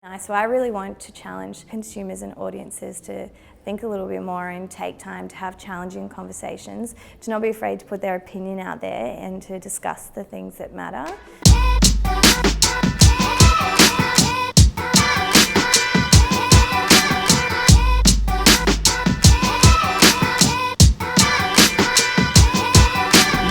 So I really want to challenge consumers and audiences to think a little bit more and take time to have challenging conversations, to not be afraid to put their opinion out there and to discuss the things that matter.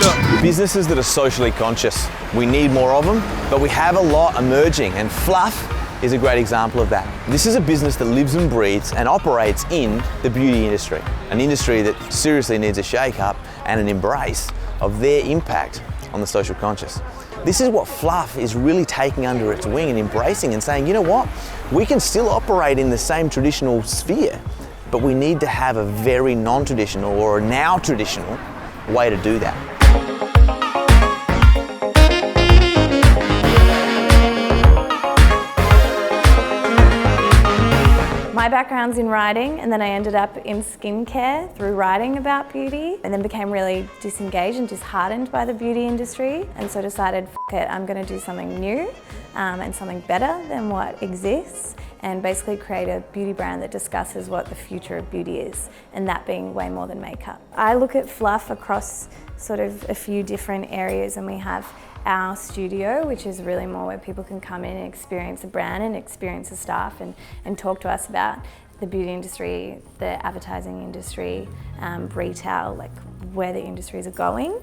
Look, businesses that are socially conscious, we need more of them, but we have a lot emerging, and FLUFF is a great example of that. This is a business that lives and breathes and operates in the beauty industry, an industry that seriously needs a shake-up and an embrace of their impact on the social conscious. This is what FLUFF is really taking under its wing and embracing and saying, you know what, we can still operate in the same traditional sphere, but we need to have a very non-traditional or a now traditional way to do that. My background's in writing, and then I ended up in skincare through writing about beauty, and then became really disengaged and disheartened by the beauty industry, and so decided, F it, I'm going to do something new and something better than what exists, and basically create a beauty brand that discusses what the future of beauty is, and that being way more than makeup. I look at FLUFF across sort of a few different areas, and we have our studio, which is really more where people can come in and experience the brand and experience the staff and talk to us about the beauty industry, the advertising industry, retail, like where the industries are going.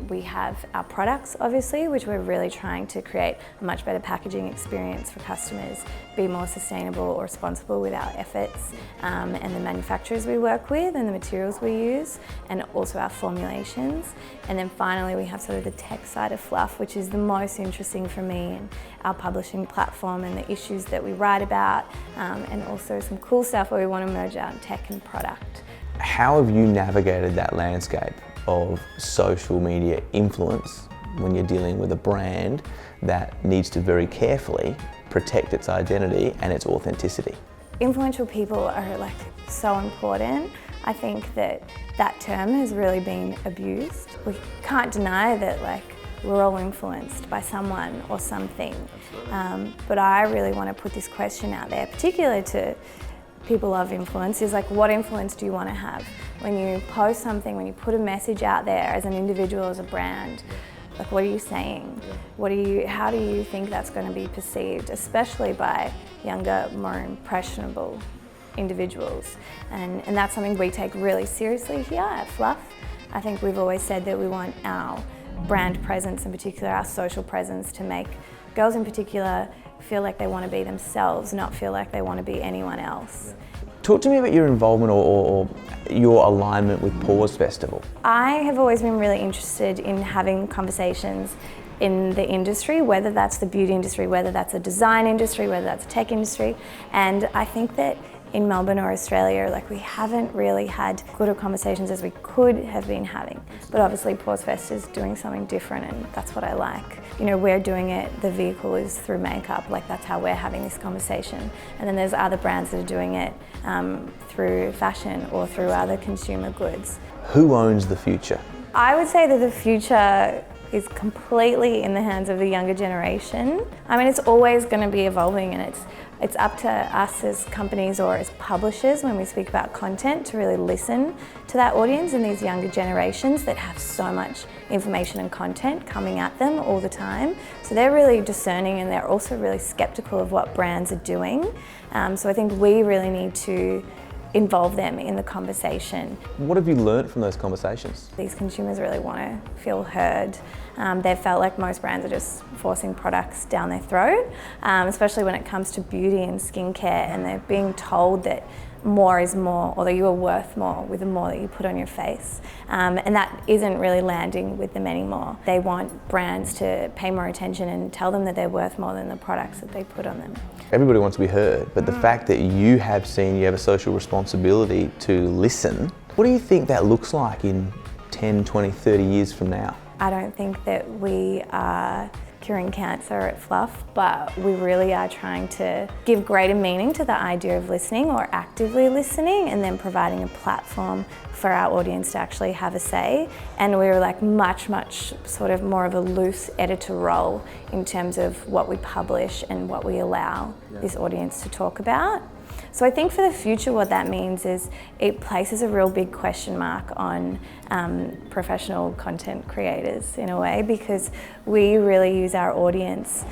We have our products, obviously, which we're really trying to create a much better packaging experience for customers, be more sustainable or responsible with our efforts, and the manufacturers we work with and the materials we use, and also our formulations. And then finally, we have sort of the tech side of FLUFF, which is the most interesting for me, and our publishing platform and the issues that we write about, and also some cool stuff where we want to merge out tech and product. How have you navigated that landscape of social media influence when you're dealing with a brand that needs to very carefully protect its identity and its authenticity? Influential people are like so important. I think that that term has really been abused. We can't deny that like we're all influenced by someone or something, but I really want to put this question out there, particularly to people of influence, is like, what influence do you want to have? When you post something, when you put a message out there as an individual, as a brand, like what are you saying? How do you think that's going to be perceived, especially by younger, more impressionable individuals? And that's something we take really seriously here at FLUFF. I think we've always said that we want our brand presence, in particular our social presence, to make girls in particular feel like they want to be themselves, not feel like they want to be anyone else. Talk to me about your involvement or your alignment with Pause Festival. I have always been really interested in having conversations in the industry, whether that's the beauty industry, whether that's a design industry, whether that's a tech industry, and I think that in Melbourne or Australia, like we haven't really had good conversations as we could have been having. But obviously Pause Fest is doing something different, and that's what I like. You know, we're doing it, the vehicle is through makeup, like that's how we're having this conversation. And then there's other brands that are doing it through fashion or through other consumer goods. Who owns the future? I would say that the future is completely in the hands of the younger generation. I mean, it's always going to be evolving, and it's up to us as companies or as publishers when we speak about content to really listen to that audience and these younger generations that have so much information and content coming at them all the time. So they're really discerning, and they're also really skeptical of what brands are doing. So I think we really need to involve them in the conversation. What have you learnt from those conversations? These consumers really want to feel heard. They've felt like most brands are just forcing products down their throat, especially when it comes to beauty and skincare, and they're being told that more is more, or that you are worth more with the more that you put on your face. And that isn't really landing with them anymore. They want brands to pay more attention and tell them that they're worth more than the products that they put on them. Everybody wants to be heard, but the fact that you have a social responsibility to listen, what do you think that looks like in 10, 20, 30 years from now? I don't think that we are curing cancer at FLUFF, but we really are trying to give greater meaning to the idea of listening or actively listening, and then providing a platform for our audience to actually have a say. And we were like much sort of more of a loose editor role in terms of what we publish and what we allow this audience to talk about. So I think for the future what that means is it places a real big question mark on professional content creators in a way, because we really use our audience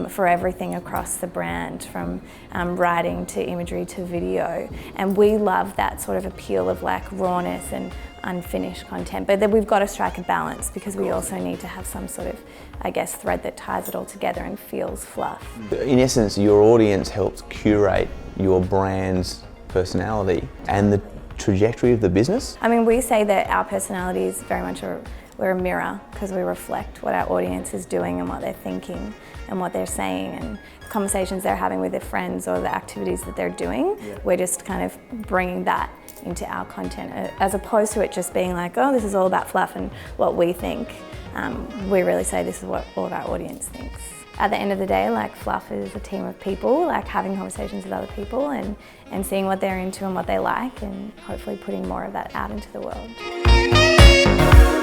for everything across the brand, from writing to imagery to video, and we love that sort of appeal of like rawness and unfinished content, but then we've got to strike a balance because we also need to have some sort of, I guess, thread that ties it all together and feels fluff. In essence, your audience helps curate your brand's personality and the trajectory of the business? I mean, we say that our personality is very much we're a mirror, because we reflect what our audience is doing and what they're thinking and what they're saying and conversations they're having with their friends or the activities that they're doing. We're just kind of bringing that into our content, as opposed to it just being like, oh, this is all about fluff and what we think. We really say this is what all of our audience thinks. At the end of the day, like, FLUFF is a team of people, like having conversations with other people and seeing what they're into and what they like, and hopefully putting more of that out into the world.